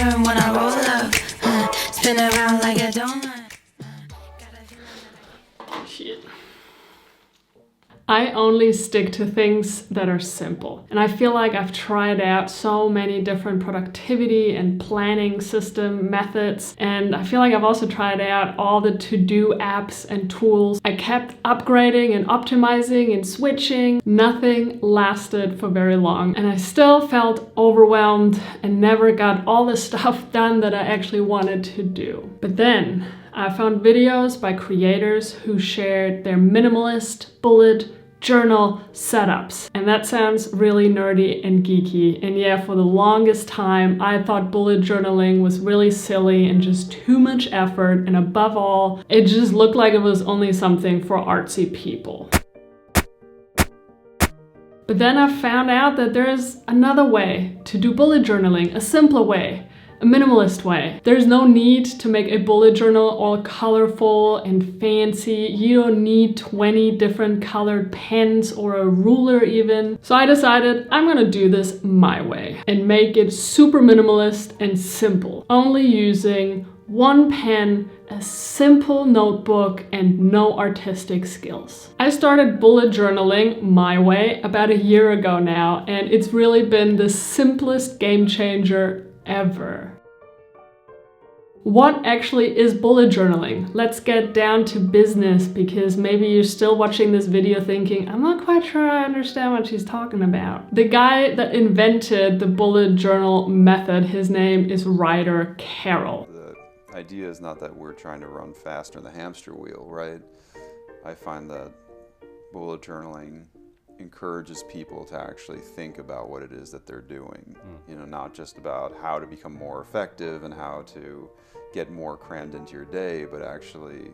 turn when I roll up. Spin around like a donut. Shit. I only stick to things that are simple. And I feel like I've tried out so many different productivity and planning system methods. And I feel like I've also tried out all the to-do apps and tools. I kept upgrading and optimizing and switching. Nothing lasted for very long. And I still felt overwhelmed and never got all the stuff done that I actually wanted to do. But then I found videos by creators who shared their minimalist bullet journal setups. And that sounds really nerdy and geeky. And yeah, for the longest time, I thought bullet journaling was really silly and just too much effort. And above all, it just looked like it was only something for artsy people. But then I found out that there's another way to do bullet journaling, a simpler way. A minimalist way. There's no need to make a bullet journal all colorful and fancy. You don't need 20 different colored pens or a ruler even. So I decided I'm gonna do this my way and make it super minimalist and simple. Only using one pen, a simple notebook, and no artistic skills. I started bullet journaling my way about a year ago now, and it's really been the simplest game changer ever. What actually is bullet journaling? Let's get down to business, because maybe you're still watching this video thinking, I'm not quite sure I understand what she's talking about. The guy that invented the bullet journal method, his name is Ryder Carroll. The idea is not that we're trying to run faster in the hamster wheel, right? I find that bullet journaling encourages people to actually think about what it is that they're doing. You know, not just about how to become more effective and how to get more crammed into your day, but actually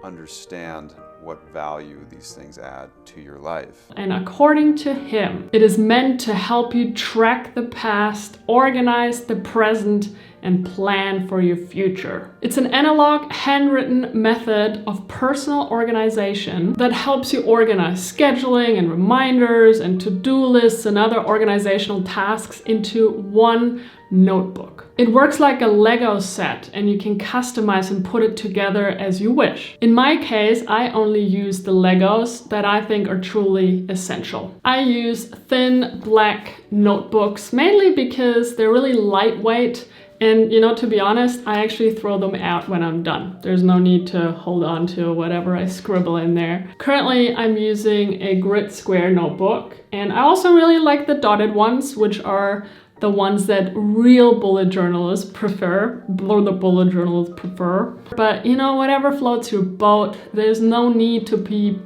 understand what value these things add to your life. And according to him, it is meant to help you track the past, organize the present, and plan for your future. It's an analog, handwritten method of personal organization that helps you organize scheduling and reminders and to-do lists and other organizational tasks into one notebook. It works like a Lego set, and you can customize and put it together as you wish. In my case, I only use the Legos that I think are truly essential. I use thin black notebooks, mainly because they're really lightweight. And you know, to be honest, I actually throw them out when I'm done. There's no need to hold on to whatever I scribble in there. Currently, I'm using a grid square notebook, and I also really like the dotted ones, which are the ones that real bullet journalists prefer, or the bullet journalists prefer. But you know, whatever floats your boat, there's no need to be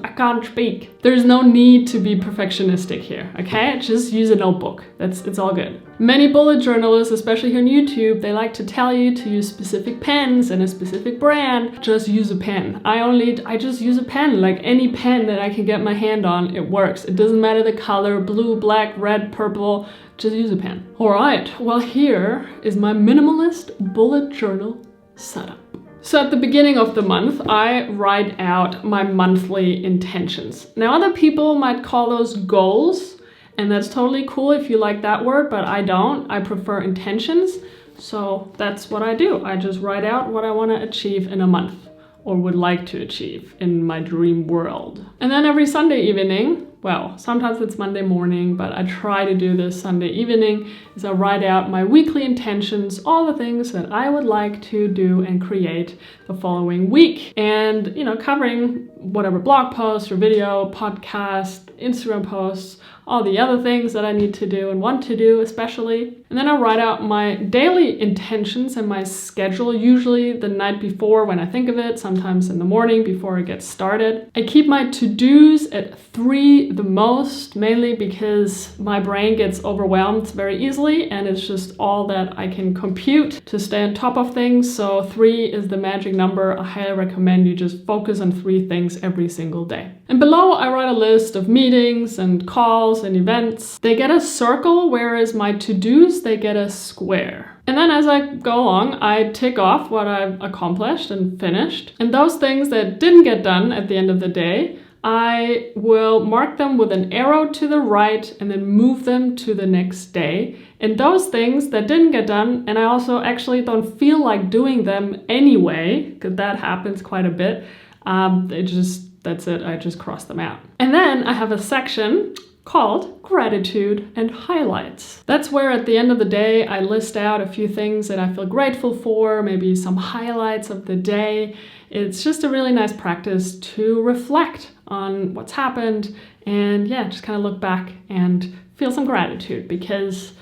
I can't speak. There's no need to be perfectionistic here, okay? Just use a notebook. It's all good. Many bullet journalists, especially here on YouTube, they like to tell you to use specific pens and a specific brand. Just use a pen. I just use a pen, like any pen that I can get my hand on, it works. It doesn't matter the color, blue, black, red, purple, just use a pen. All right, well, here is my minimalist bullet journal setup. So at the beginning of the month, I write out my monthly intentions. Now, other people might call those goals, and that's totally cool if you like that word, but I don't. I prefer intentions. So that's what I do. I just write out what I want to achieve in a month, or would like to achieve in my dream world. And then every Sunday evening, well, sometimes it's Monday morning, but I try to do this Sunday evening, is I write out my weekly intentions, all the things that I would like to do and create the following week. And, you know, covering whatever blog post or video, podcast, Instagram posts, all the other things that I need to do and want to do especially. And then I write out my daily intentions and my schedule, usually the night before when I think of it, sometimes in the morning before it gets started. I keep my to-dos at 3 the most, mainly because my brain gets overwhelmed very easily, and it's just all that I can compute to stay on top of things. So 3 is the magic number. I highly recommend you just focus on 3 things every single day. And below I write a list of meetings and calls and events. They get a circle, whereas my to-dos, they get a square. And then as I go along, I tick off what I've accomplished and finished. And those things that didn't get done at the end of the day, I will mark them with an arrow to the right and then move them to the next day. And those things that didn't get done, and I also actually don't feel like doing them anyway, because that happens quite a bit, that's it, I just cross them out. And then I have a section called Gratitude and Highlights. That's where at the end of the day, I list out a few things that I feel grateful for, maybe some highlights of the day. It's just a really nice practice to reflect on what's happened and just kind of look back and feel some gratitude, because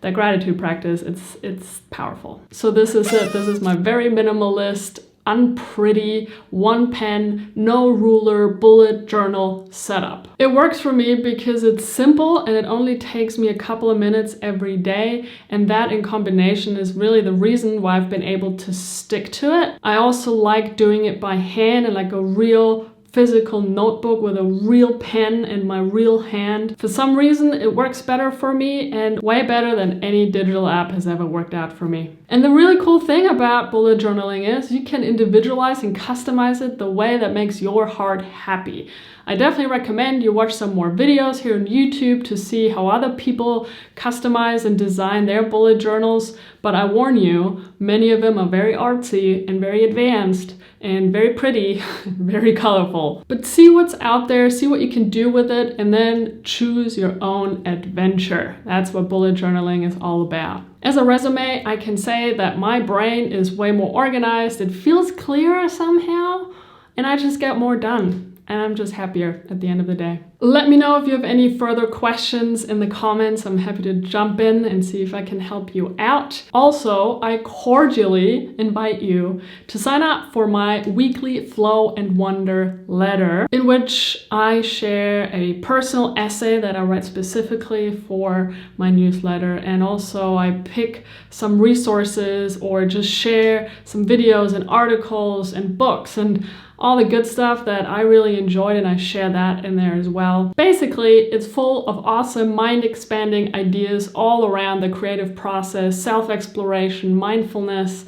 that gratitude practice, it's powerful. So this is it. This is my very minimalist, unpretty, one pen, no ruler, bullet journal setup. It works for me because it's simple and it only takes me a couple of minutes every day, and that in combination is really the reason why I've been able to stick to it. I also like doing it by hand and like a real physical notebook with a real pen in my real hand. For some reason, it works better for me and way better than any digital app has ever worked out for me. And the really cool thing about bullet journaling is you can individualize and customize it the way that makes your heart happy. I definitely recommend you watch some more videos here on YouTube to see how other people customize and design their bullet journals, but I warn you, many of them are very artsy and very advanced and very pretty, very colorful. But see what's out there, see what you can do with it, and then choose your own adventure. That's what bullet journaling is all about. As a resume, I can say that my brain is way more organized, it feels clearer somehow, and I just get more done. And I'm just happier at the end of the day. Let me know if you have any further questions in the comments. I'm happy to jump in and see if I can help you out. Also, I cordially invite you to sign up for my weekly Flow and Wonder letter, in which I share a personal essay that I write specifically for my newsletter. And also I pick some resources or just share some videos and articles and books and all the good stuff that I really enjoyed, and I share that in there as well. Basically, it's full of awesome mind-expanding ideas all around the creative process, self-exploration, mindfulness.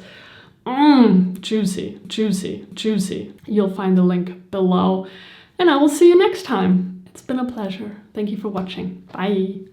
Juicy, juicy, juicy. You'll find the link below, and I will see you next time. It's been a pleasure. Thank you for watching. Bye.